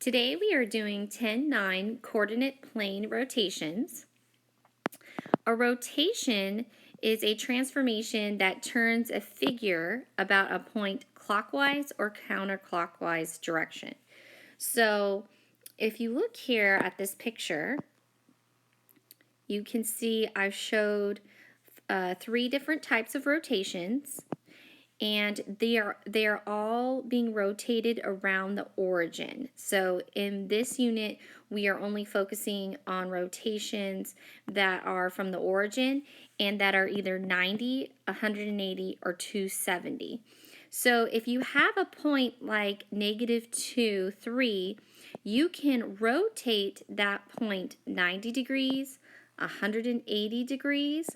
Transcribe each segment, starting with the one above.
Today we are doing 10-9 coordinate plane rotations. A rotation is a transformation that turns a figure about a point clockwise or counterclockwise direction. So if you look here at this picture, you can see I've showed 3 different types of rotations, and they are all being rotated around the origin. So in this unit, we are only focusing on rotations that are from the origin and that are either 90, 180, or 270. So if you have a point like -2, 3, you can rotate that point 90 degrees, 180 degrees,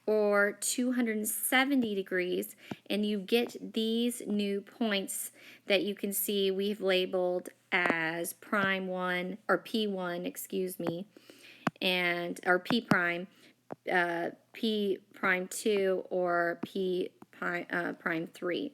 or 270 degrees, and you get these new points that you can see we've labeled as prime 1 or P1, excuse me, and or P prime, P prime 2, or P prime 3.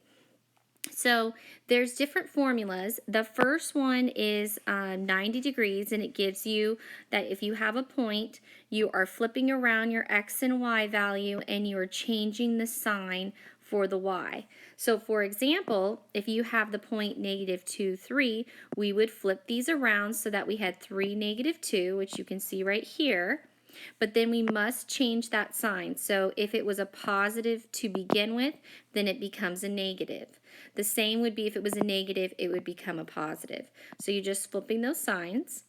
So there's different formulas. The first one is 90 degrees, and it gives you that if you have a point, you are flipping around your x and y value and you are changing the sign for the y. So for example, if you have the point -2, 3, we would flip these around so that we had 3, -2, which you can see right here. But then we must change that sign. So if it was a positive to begin with, then it becomes a negative. The same would be if it was a negative, it would become a positive. So you're just flipping those signs.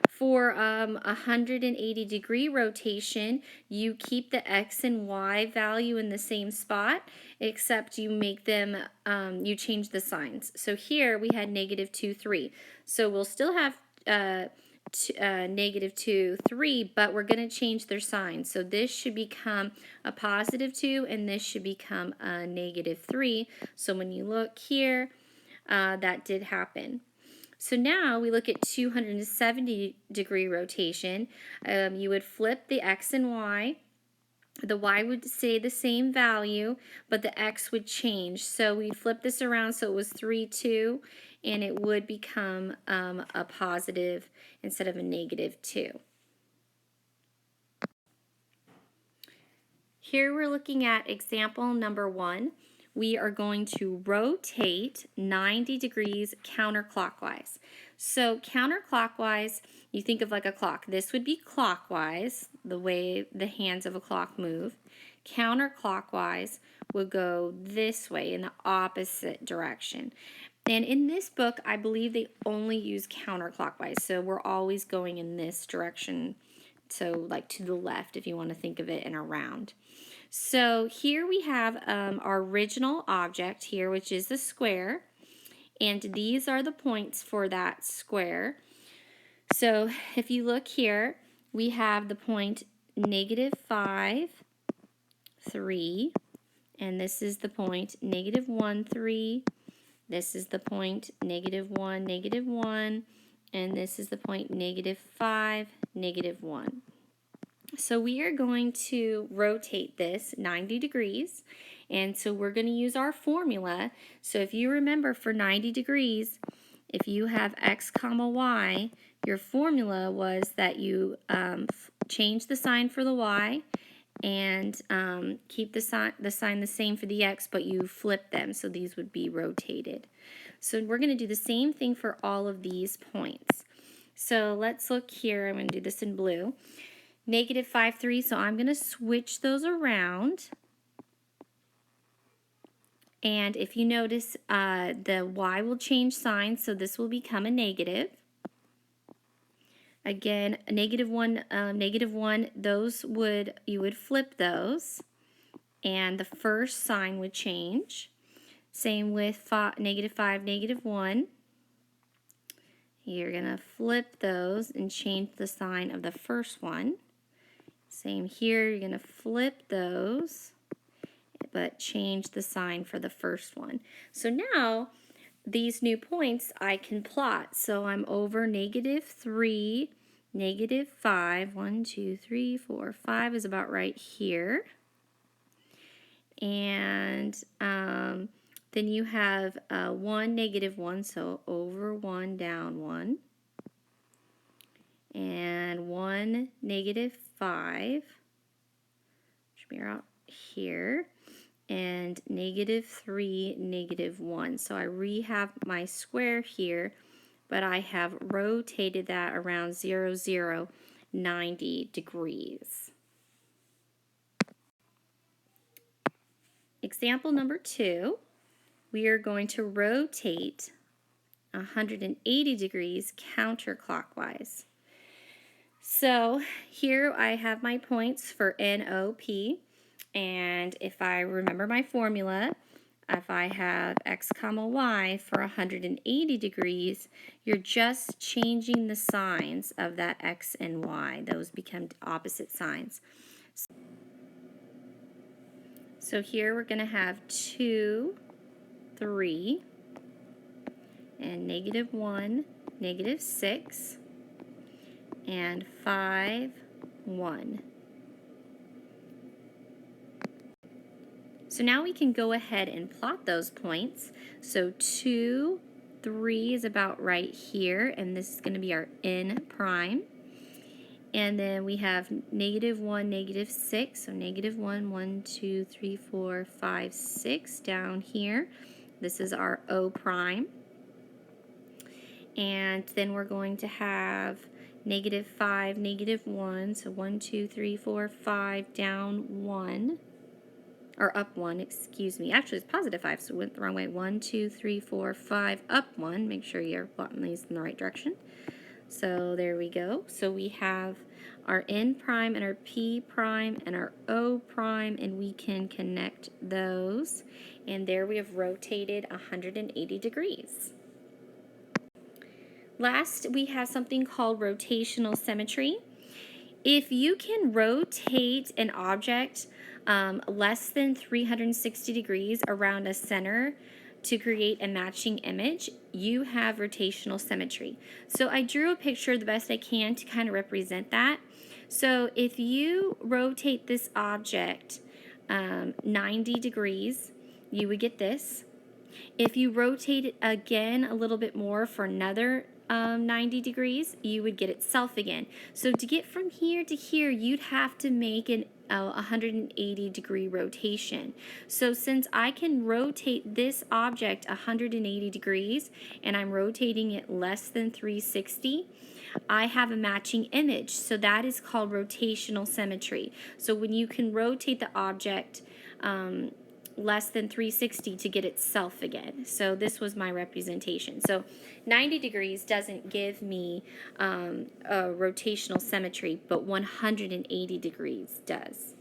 For 180-degree rotation, you keep the x and y value in the same spot, except you make them, you change the signs. So here we had -2, 3. So we'll still have -2, 3, but we're going to change their sign. So this should become a +2 and this should become a -3. So when you look here, that did happen. So now we look at 270-degree rotation. You would flip the x and y. The y would stay the same value, but the x would change. So we'd flip this around so it was 3, 2, and it would become a positive instead of a -2. Here we're looking at example number 1. We are going to rotate 90 degrees counterclockwise. So counterclockwise, you think of like a clock. This would be clockwise, the way the hands of a clock move. Counterclockwise would go this way in the opposite direction. And in this book, I believe they only use counterclockwise. So we're always going in this direction. So like to the left, if you want to think of it in a round. So here we have our original object here, which is the square, and these are the points for that square. So if you look here, we have the point -5, 3, and this is the point -1, 3. This is the point -1, -1, and this is the point -5, -1. So we are going to rotate this 90 degrees, and so we're going to use our formula. So if you remember, for 90 degrees, if you have x comma y, your formula was that you change the sign for the y and keep the sign the same for the x, but you flip them, so these would be rotated. So we're going to do the same thing for all of these points. So let's look here. I'm going to do this in blue. -5, 3, so I'm going to switch those around. And if you notice, the y will change sign, so this will become a negative. Again, -1, -1, those you would flip those, and the first sign would change. Same with -5, -1. You're going to flip those and change the sign of the first one. Same here, you're going to flip those, but change the sign for the first one. So now, these new points I can plot. So I'm over -3, -5, 1, 2, 3, 4, 5 is about right here. And then you have 1, -1, so over 1, down 1. and 1, -5, should be out here, and -3, -1. So I have my square here, but I have rotated that around 0, 0, 90 degrees. Example number 2, we are going to rotate 180 degrees counterclockwise. So here I have my points for NOP, and if I remember my formula, if I have x comma y for 180 degrees, you're just changing the signs of that x and y. Those become opposite signs. So here we're going to have 2, 3, and -1, -6, and 5, 1. So now we can go ahead and plot those points. So 2, 3 is about right here, and this is going to be our N prime. And then we have -1, -6, so -1, 1, 2, 3, 4, 5, 6 down here. This is our O prime. And then we're going to have -5, -1, so 1, 2, 3, 4, 5, down 1, or up 1, excuse me. Actually, it's +5, so it went the wrong way. 1, 2, 3, 4, 5, up 1. Make sure you're plotting these in the right direction. So there we go. So we have our N prime and our P prime and our O prime, and we can connect those. And there we have rotated 180 degrees. Last, we have something called rotational symmetry. If you can rotate an object less than 360 degrees around a center to create a matching image, you have rotational symmetry. So I drew a picture the best I can to kind of represent that. So if you rotate this object 90 degrees, you would get this. If you rotate it again a little bit more for another 90 degrees, you would get itself again. So to get from here to here, you'd have to make an 180 degree rotation. So since I can rotate this object 180 degrees and I'm rotating it less than 360, I have a matching image. So that is called rotational symmetry. So when you can rotate the object less than 360 to get itself again. So this was my representation. So 90 degrees doesn't give me a rotational symmetry, but 180 degrees does.